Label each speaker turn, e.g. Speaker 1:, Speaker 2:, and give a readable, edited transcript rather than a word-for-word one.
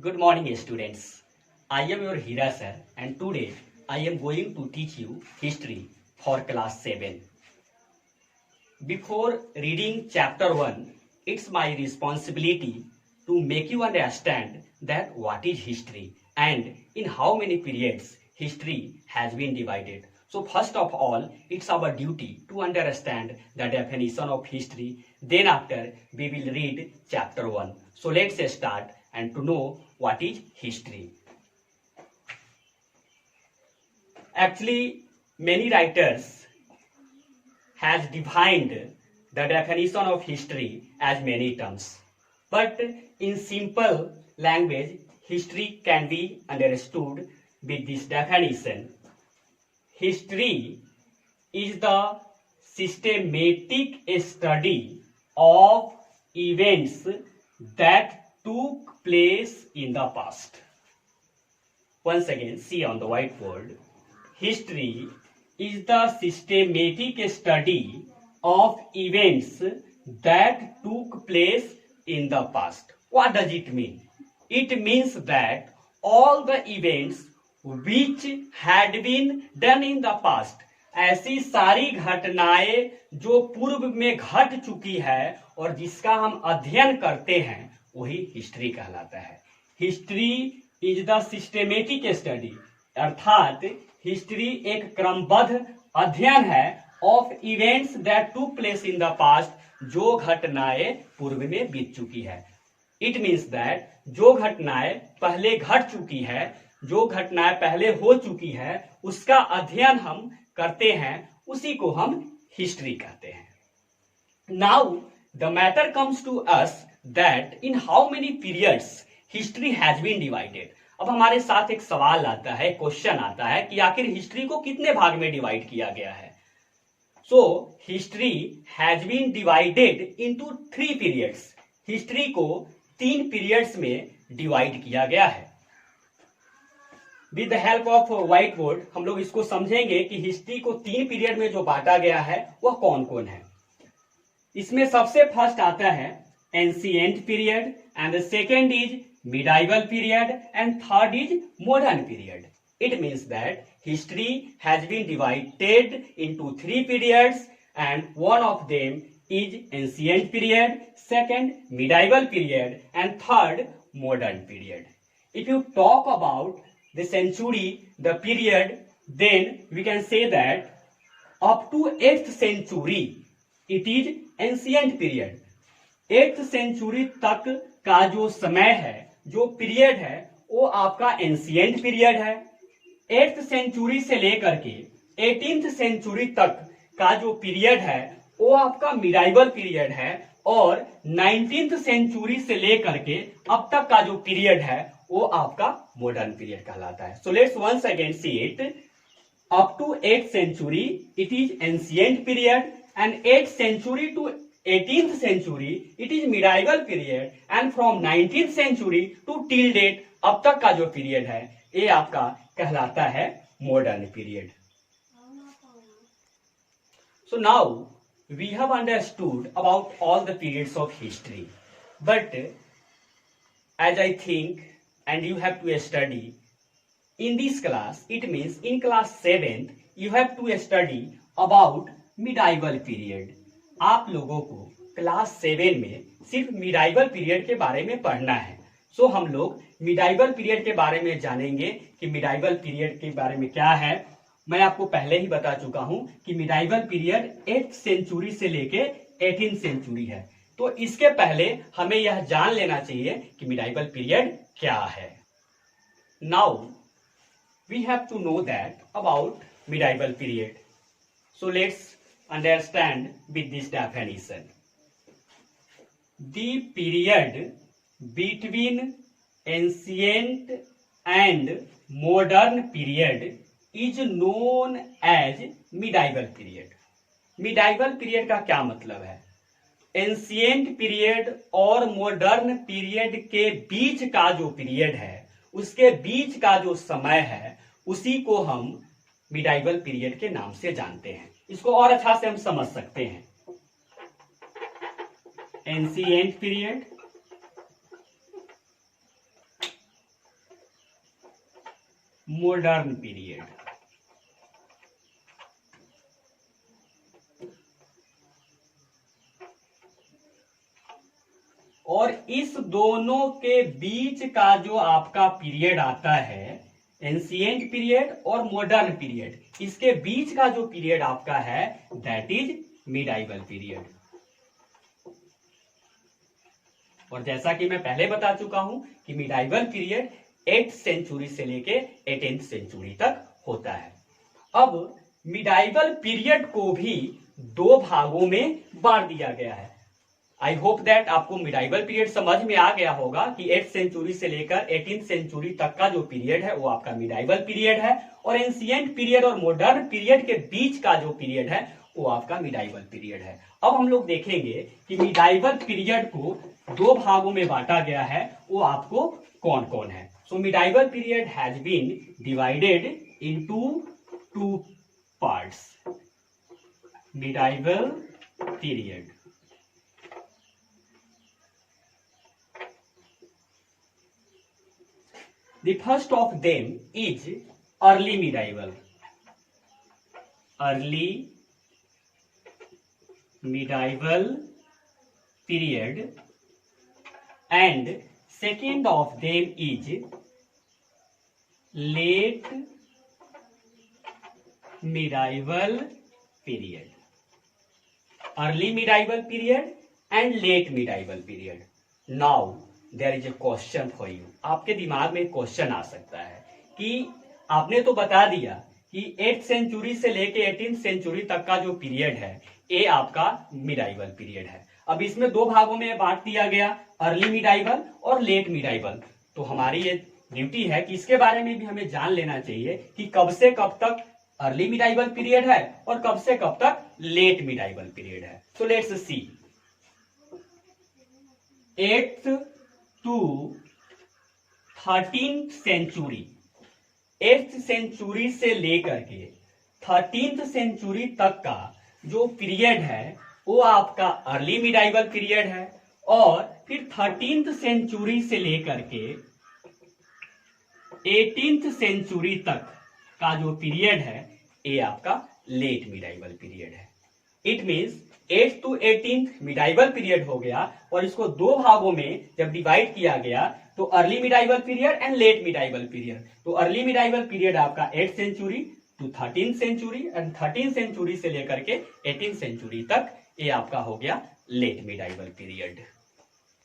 Speaker 1: Good morning, students. I am your Hira sir, and today I am going to teach you history for class 7. Before reading chapter 1, it's my responsibility to make you understand that what is history and in how many periods history has been divided. So first of all, it's our duty to understand the definition of history. Then after, we will read chapter 1. So let's start and to know what is history. Actually, many writers has defined the definition of history as many terms. But in simple language, history can be understood with this definition. History is the systematic study of events that took place in the past. Once again, see on the whiteboard. History is the systematic study of events that took place in the past. What does it mean? It means that all the events which had been done in the past, ऐसी सारी घटनाएं जो पूर्व में घट चुकी है और जिसका हम अध्ययन करते हैं वही हिस्ट्री कहलाता है. History is the systematic study, अर्थात हिस्ट्री एक क्रमबद्ध अध्ययन है of events that took place in the past, जो घटनाएं पूर्व में बीत चुकी है. इट मीन्स दैट जो घटनाएं पहले घट चुकी है, जो घटनाएं पहले हो चुकी है, उसका अध्ययन हम करते हैं, उसी को हम हिस्ट्री कहते हैं. Now the matter comes to us that in how many periods history has been divided. अब हमारे साथ एक सवाल आता है, क्वेश्चन आता है कि आखिर हिस्ट्री को कितने भाग में डिवाइड किया गया है. So history has been divided into 3 periods. History को 3 पीरियड्स में डिवाइड किया गया है. With the help of white board हम लोग इसको समझेंगे कि हिस्ट्री को 3 पीरियड में जो बांटा गया है वह कौन कौन है. इसमें सबसे फर्स्ट आता है ancient period, and the second is medieval period, and third is modern period. It means that history has been divided into 3 periods, and one of them is ancient period, second medieval period, and third modern period. If you talk about the century, the period, then we can say that up to 8th century it is ancient period. 8th century तक का जो समय है, जो period है, वो आपका ancient period है. 8th सेंचुरी से लेकर के 18th सेंचुरी तक का जो पीरियड है वो आपका मिडाइवल पीरियड है, और 19th सेंचुरी से लेकर के अब तक का जो पीरियड है वो आपका मॉडर्न पीरियड कहलाता है. So let's once again see it. Up to 8th century it is ancient period, and 8th century to 18th century it is medieval period, and from 19th century to till date अब तक का जो period है ये आपका कहलाता है modern period. So now we have understood about all the periods of history, but as I think and you have to study in this class, it means in class 7th you have to study about medieval period. आप लोगों को class 7 में सिर्फ medieval period के बारे में पढ़ना है. सो हम लोग मिडाइवल पीरियड के बारे में जानेंगे कि मिडाइवल पीरियड के बारे में क्या है. मैं आपको पहले ही बता चुका हूं कि मिडाइवल पीरियड 8th सेंचुरी से लेके 18th सेंचुरी है. तो इसके पहले हमें यह जान लेना चाहिए कि मिडाइवल पीरियड क्या है. Now we have to know that about medieval period. So let's understand with this definition. The period between ancient and modern period is known as medieval period. medieval period का क्या मतलब है? Ancient period और modern period के बीच का जो period है, उसके बीच का जो समय है, उसी को हम मिडाइवल पीरियड के नाम से जानते हैं. इसको और अच्छा से हम समझ सकते हैं. Ancient period modern period. और इस दोनों के बीच का जो आपका पीरियड आता है, एंशिएंट पीरियड और मॉडर्न पीरियड, इसके बीच का जो पीरियड आपका है दैट इज मिडाइवल पीरियड। और जैसा कि मैं पहले बता चुका हूं कि मिडाइवल पीरियड 8th सेंचुरी से लेके 18th सेंचुरी तक होता है। अब मिडाइवल पीरियड को भी दो भागों में बांट दिया गया है। आई होप दैट आपको मिडाइवल पीरियड समझ में आ गया होगा कि 8th सेंचुरी से लेकर 18th सेंचुरी तक का जो पीरियड है वो आपका मिडाइवल पीरियड है, और एंशिएंट पीरियड और मॉडर्न पीरियड के बीच का जो पीरियड है वो आपका मिडाइवल पीरियड है। अब हम लोग देखेंगे कि मिडाइवल पीरियड को दो भागों में बांटा गया है, वो आपको कौन कौन है। So medieval period has been divided into two parts. Medieval period, the first of them is early medieval. Early medieval period, and second of them is late medieval period. Early medieval period and late medieval period. Now there is a question for you. आपके दिमाग में question आ सकता है कि आपने तो बता दिया कि 8th सेंचुरी से लेके 18th सेंचुरी तक का जो पीरियड है ये आपका मिडाइवल पीरियड है। अब इसमें दो भागों में बांट दिया गया, अर्ली मिडाइवल और लेट मिडाइवल। तो हमारी ये ड्यूटी है कि इसके बारे में भी हमें जान लेना चाहिए कि कब से कब तक अर्ली मिडाइवल पीरियड है और कब से कब तक लेट मिडाइवल पीरियड है। So let's see. 8th to 13th century, 8th century से लेकर के 13th सेंचुरी तक का जो पीरियड है वो आपका अर्ली मिडाइवल पीरियड है, और फिर 13th सेंचुरी से लेकर के 18th सेंचुरी तक का जो पीरियड है ये आपका लेट मिडाइवल पीरियड है। It means 8th to 18th medieval period हो गया, और इसको दो भागों में जब डिवाइड किया गया तो early medieval period and late medieval period. तो अर्ली मिडाइवल पीरियड आपका 8th century to 13th century, and 13th century से लेकर के 18th सेंचुरी तक ये आपका हो गया लेट मिडाइवल पीरियड।